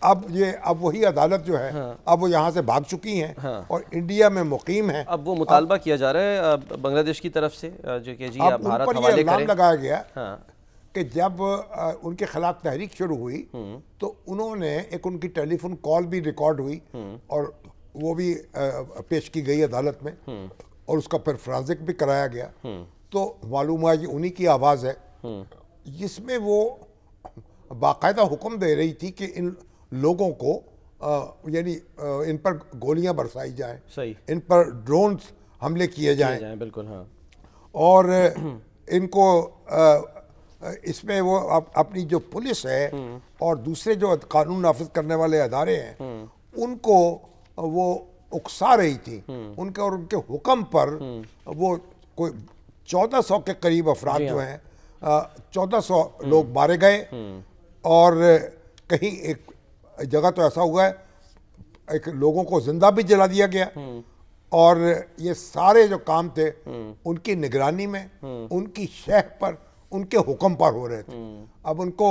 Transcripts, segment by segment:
اب وہی عدالت جو ہے اب وہ یہاں سے بھاگ چکی ہیں اور انڈیا میں مقیم ہیں. اب وہ مطالبہ کیا جا رہا ہے بنگلہ دیش کی طرف سے جو کہ جی آپ بھارت حوالے کریں. اب ان پر یہ الزام لگایا گیا کہ جب ان کے خلاف تحریک شروع ہوئی تو انہوں نے ان کی ٹیلی فون کال بھی ریکارڈ ہوئی اور وہ بھی پیش کی گئی عدالت میں اور اس کا پھر فرانزک بھی کرایا گیا. تو معلوم ہوا یہ انہی کی آواز ہے جس میں وہ باقاعدہ حکم دے رہی تھی کہ ان لوگوں کو یعنی ان پر گولیاں برسائی جائیں, ان پر ڈرونز حملے کیے جائیں, بالکل ہاں, اور ان کو اس میں وہ اپنی جو پولیس ہے اور دوسرے جو قانون نافذ کرنے والے ادارے ہیں ان کو وہ اکسا رہی تھی. ان کے اور ان کے حکم پر وہ کوئی 1400 کے قریب افراد جو ہیں 1400 لوگ مارے گئے اور کہیں ایک جگہ تو ایسا ہوا ہے ایک لوگوں کو زندہ بھی جلا دیا گیا. اور یہ سارے جو کام تھے ان کی نگرانی میں ان کی شہ پر ان کے حکم پر ہو رہے تھے. اب ان کو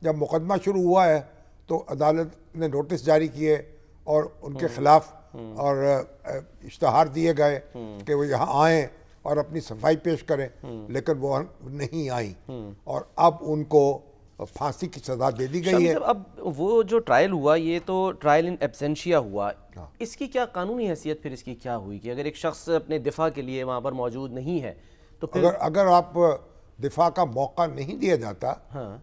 جب مقدمہ شروع ہوا ہے تو عدالت نے نوٹس جاری کیے اور ان کے خلاف اور اشتہار دیے گئے کہ وہ یہاں آئیں اور اپنی صفائی پیش کریں, لیکن وہ نہیں آئیں اور اب ان کو پھانسی کی سزا دے دی گئی ہے. اب وہ جو ٹرائل ہوا یہ تو ٹرائل ان ایبسینشیا ہوا, اس کی کیا قانونی حیثیت پھر اس کی کیا ہوئی کہ اگر ایک شخص اپنے دفاع کے لیے وہاں پر موجود نہیں ہے تو پھر اگر آپ دفاع کا موقع نہیں دیا جاتا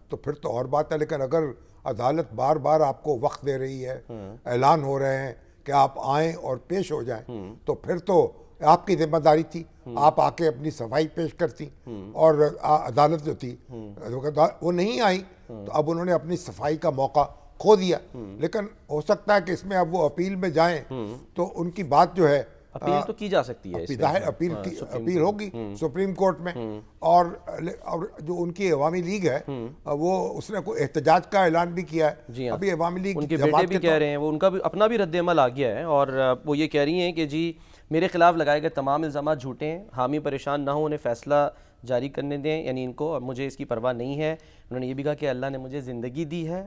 تو پھر تو اور بات ہے, لیکن اگر عدالت بار بار آپ کو وقت دے رہی ہے, اعلان ہو رہے ہیں کہ آپ آئیں اور پیش ہو جائیں, تو پھر تو آپ کی ذمہ داری تھی آپ آ کے اپنی صفائی پیش کرتی. اور عدالت جو تھی وہ نہیں آئی تو اب انہوں نے اپنی صفائی کا موقع کھو دیا. لیکن ہو سکتا ہے کہ اس میں اب وہ اپیل میں جائیں تو ان کی بات جو ہے اپیل تو کی جا سکتی ہے, ظاہر اپیل ہوگی سپریم کورٹ میں. اور جو ان کی عوامی لیگ ہے وہ اس نے کوئی احتجاج کا اعلان بھی کیا ہے. ابھی عوامی لیگ ان کے بیٹے بھی کہہ رہے ہیں, وہ ان کا بھی اپنا بھی رد عمل آ گیا ہے اور وہ یہ کہہ رہی ہیں کہ جی میرے خلاف لگائے گئے تمام الزامات جھوٹے ہیں, حامی پریشان نہ ہوں, انہیں فیصلہ جاری کرنے دیں یعنی ان کو, اور مجھے اس کی پرواہ نہیں ہے. انہوں نے یہ بھی کہا کہ اللہ نے مجھے زندگی دی ہے,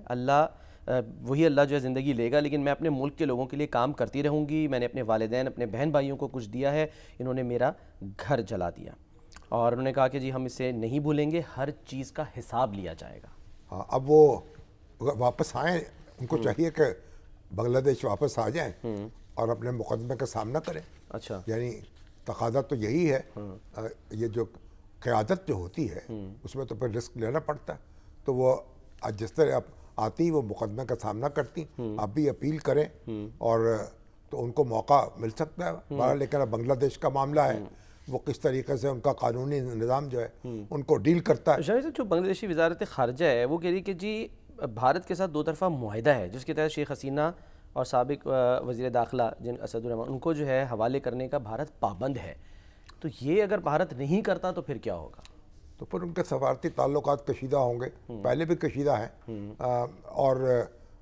وہی اللہ جو ہے زندگی لے گا, لیکن میں اپنے ملک کے لوگوں کے لیے کام کرتی رہوں گی. میں نے اپنے والدین اپنے بہن بھائیوں کو کچھ دیا ہے, انہوں نے میرا گھر جلا دیا. اور انہوں نے کہا کہ جی ہم اسے نہیں بھولیں گے, ہر چیز کا حساب لیا جائے گا. ہاں, اب وہ واپس آئیں, ان کو چاہیے کہ بنگلہ دیش واپس آ جائیں اور اپنے مقدمے کا سامنا کریں. اچھا, یعنی تقاضا تو یہی ہے. یہ جو قیادت جو ہوتی ہے اس میں تو پھر رسک لینا پڑتا ہے, تو وہ جس طرح آپ آتی وہ مقدمے کا سامنا کرتی, آپ بھی اپیل کریں اور تو ان کو موقع مل سکتا ہے. لیکن اب بنگلہ دیش کا معاملہ ہے, وہ کس طریقے سے ان کا قانونی نظام جو ہے ان کو ڈیل کرتا ہے. جو بنگلہ دیشی وزارت خارجہ ہے وہ کہہ رہی کہ جی بھارت کے ساتھ دو طرفہ معاہدہ ہے جس کے تحت شیخ حسینہ اور سابق وزیر داخلہ جن اسد الرحمان ان کو جو ہے حوالے کرنے کا بھارت پابند ہے. تو یہ اگر بھارت نہیں کرتا تو پھر کیا ہوگا؟ تو پھر ان کے سفارتی تعلقات کشیدہ ہوں گے, پہلے بھی کشیدہ ہیں. اور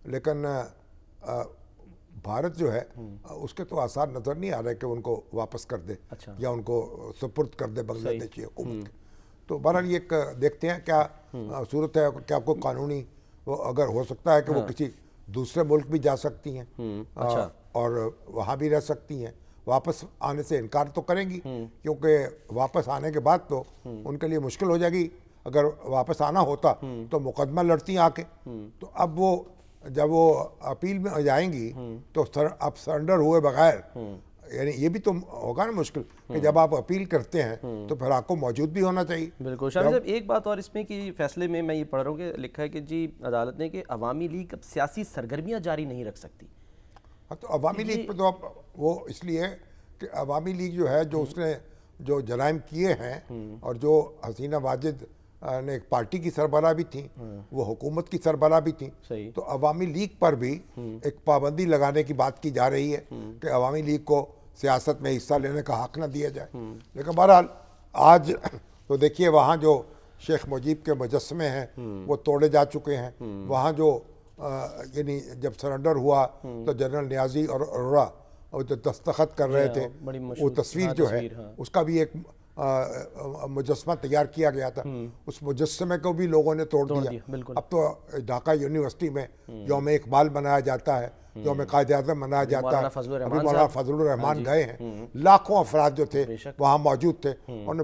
لیکن بھارت جو ہے اس کے تو آثار نظر نہیں آ رہے کہ ان کو واپس کر دے یا ان کو سپرد کر دے بنگلہ دیشی حکومت. تو بہرحال یہ دیکھتے ہیں کیا صورت ہے, کیا کوئی قانونی وہ اگر ہو سکتا ہے کہ وہ کسی دوسرے ملک بھی جا سکتی ہیں اور وہاں بھی رہ سکتی ہیں. واپس آنے سے انکار تو کریں گی کیونکہ واپس آنے کے بعد تو ان کے لیے مشکل ہو جائے گی. اگر واپس آنا ہوتا تو مقدمہ لڑتی آ کے. تو اب وہ جب وہ اپیل میں جائیں گی تو اب سرنڈر ہوئے بغیر, یعنی یہ بھی تو ہوگا نا مشکل کہ جب آپ اپیل کرتے ہیں تو پھر آپ کو موجود بھی ہونا چاہیے. بالکل. شاہ صاحب ایک بات اور اس میں کہ فیصلے میں یہ پڑھ رہا ہوں کہ لکھا ہے کہ جی عدالت نے کہ عوامی لیگ اب سیاسی سرگرمیاں جاری نہیں رکھ سکتی. تو عوامی لیگ پہ تو اب وہ اس لیے کہ عوامی لیگ جو ہے جو اس نے جو جرائم کیے ہیں اور جو حسینہ واجد نے ایک پارٹی کی سربراہ بھی تھیں, وہ حکومت کی سربراہ بھی تھیں, تو عوامی لیگ پر بھی ایک پابندی لگانے کی بات کی جا رہی ہے کہ عوامی لیگ کو سیاست میں حصہ لینے کا حق نہ دیا جائے. لیکن بہرحال آج تو دیکھیے وہاں جو شیخ مجیب کے مجسمے ہیں وہ توڑے جا چکے ہیں. وہاں جو یعنی جب سرنڈر ہوا تو جنرل نیازی اور اروڑا جو دستخط کر رہے تھے, وہ تصویر جو ہے اس کا بھی ایک مجسمہ تیار کیا گیا تھا، اس مجسمے کو بھی لوگوں نے توڑ دیا۔ بالکل۔ اب تو ڈھاکہ یونیورسٹی میں یوم اقبال منایا جاتا ہے، یوم قائد اعظم منایا جاتا ہے۔ ابھی مولانا فضل الرحمان گئے ہیں، لاکھوں افراد جو تھے وہاں موجود تھے، انہوں نے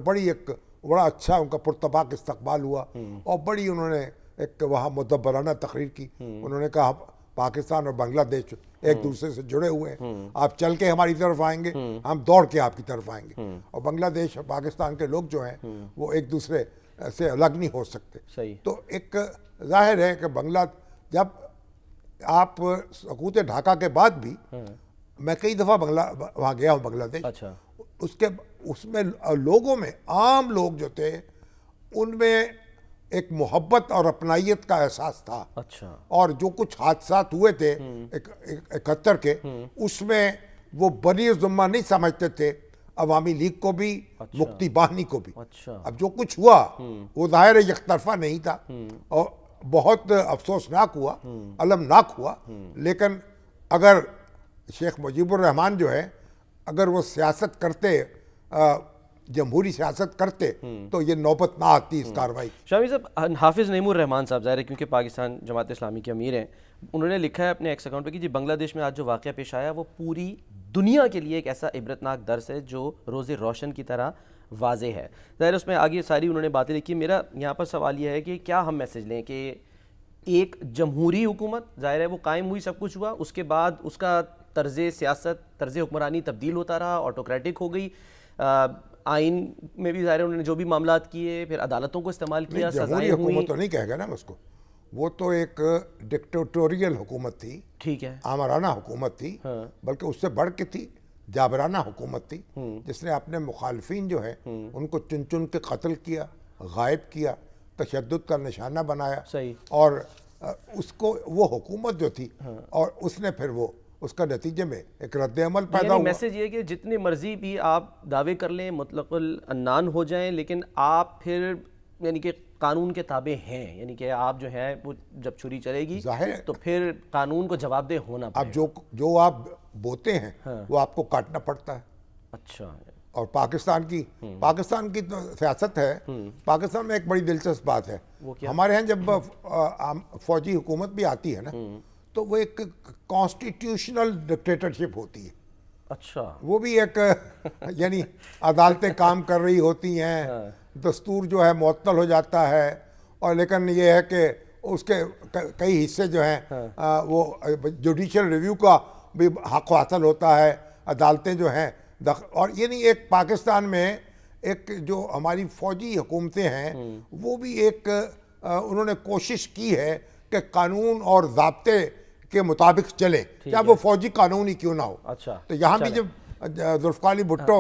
بڑا اچھا ان کا پرتپاک استقبال ہوا، اور بڑی انہوں نے ایک وہاں مدبرانہ تقریر کی۔ انہوں نے کہا پاکستان اور بنگلہ دیش ایک دوسرے سے جڑے ہوئے ہیں، آپ چل کے ہماری طرف آئیں گے، ہم دوڑ کے آپ کی طرف آئیں گے، اور بنگلہ دیش اور پاکستان کے لوگ جو ہیں وہ ایک دوسرے سے الگ نہیں ہو سکتے۔ تو ایک ظاہر ہے کہ جب آپ سقوط ڈھاکہ کے بعد بھی، میں کئی دفعہ وہاں گیا ہوں بنگلہ دیش، اس میں لوگوں میں، عام لوگ جو تھے ان میں ایک محبت اور اپنائیت کا احساس تھا۔ اور جو کچھ حادثات ہوئے تھے 71 کے، اس میں وہ بنی ذمہ نہیں سمجھتے تھے عوامی لیگ کو بھی، مکتی باہنی کو بھی۔ اب جو کچھ ہوا وہ ظاہر یک طرفہ نہیں تھا، اور بہت افسوسناک ہوا، المناک ہوا، لیکن اگر شیخ مجیب الرحمان جو ہے، اگر وہ سیاست کرتے، جمہوری سیاست کرتے، تو یہ نوبت نہ آتی اس کارروائی۔ شامی صاحب، حافظ نعیم الرحمان صاحب ظاہر ہے کیونکہ پاکستان جماعت اسلامی کے امیر ہیں، انہوں نے لکھا ہے اپنے ایکس اکاؤنٹ پہ کہ جی بنگلہ دیش میں آج جو واقعہ پیش آیا وہ پوری دنیا کے لیے ایک ایسا عبرتناک درس ہے جو روز روشن کی طرح واضح ہے۔ ظاہر اس میں آگے ساری انہوں نے باتیں لکھی۔ میرا یہاں پر سوال یہ ہے کہ کیا ہم میسج لیں کہ ایک جمہوری حکومت ظاہر ہے وہ قائم ہوئی، سب کچھ ہوا، اس کے بعد اس کا طرز سیاست، طرز حکمرانی تبدیل ہوتا رہا، آٹوکریٹک ہو گئی، آئین میں بھی ظاہر انہوں نے جو بھی معاملات کیے، پھر عدالتوں کو استعمال کیا، سزائیں ہوئیں۔ جمہوری حکومت تو نہیں کہے گا نا اس کو، وہ تو ایک ڈکٹیٹوریل حکومت تھی، ٹھیک ہے، آمرانہ حکومت تھی، بلکہ اس سے بڑھ کے تھی، جابرانہ حکومت تھی، جس نے اپنے مخالفین جو ہیں ان کو چن چن کے قتل کیا، غائب کیا، تشدد کا نشانہ بنایا، اور اس کو وہ حکومت جو تھی، اور اس نے پھر وہ اس کا نتیجے میں ایک رد عمل پیدا ہوا۔ میسج یہ کہ جتنے مرضی بھی آپ دعوے کر لیں، مطلق العنان ہو جائیں، لیکن آپ پھر یعنی کہ قانون کے تابع ہیں، یعنی کہ آپ جو ہے وہ جب چھری چلے گی تو پھر قانون کو جواب دہ ہونا پڑے گا۔ اب جو آپ بوتے ہیں وہ آپ کو کاٹنا پڑتا ہے۔ اچھا، اور پاکستان کی تو سیاست ہے، پاکستان میں ایک بڑی دلچسپ بات ہے، ہمارے ہاں جب فوجی حکومت بھی آتی ہے نا تو وہ ایک کانسٹیٹیوشنل ڈکٹیٹرشپ ہوتی ہے۔ اچھا، وہ بھی ایک یعنی عدالتیں کام کر رہی ہوتی ہیں، دستور جو ہے معطل ہو جاتا ہے، اور لیکن یہ ہے کہ اس کے کئی حصے جو ہیں وہ جوڈیشل ریویو کا بھی حق حاصل ہوتا ہے، عدالتیں جو ہیں، اور یعنی ایک پاکستان میں ایک جو ہماری فوجی حکومتیں ہیں وہ بھی ایک انہوں نے کوشش کی ہے کہ قانون اور ضابطے کے مطابق چلے، چاہے وہ فوجی قانون ہی کیوں نہ ہو۔ تو یہاں بھی جب ذوالفقار علی بھٹو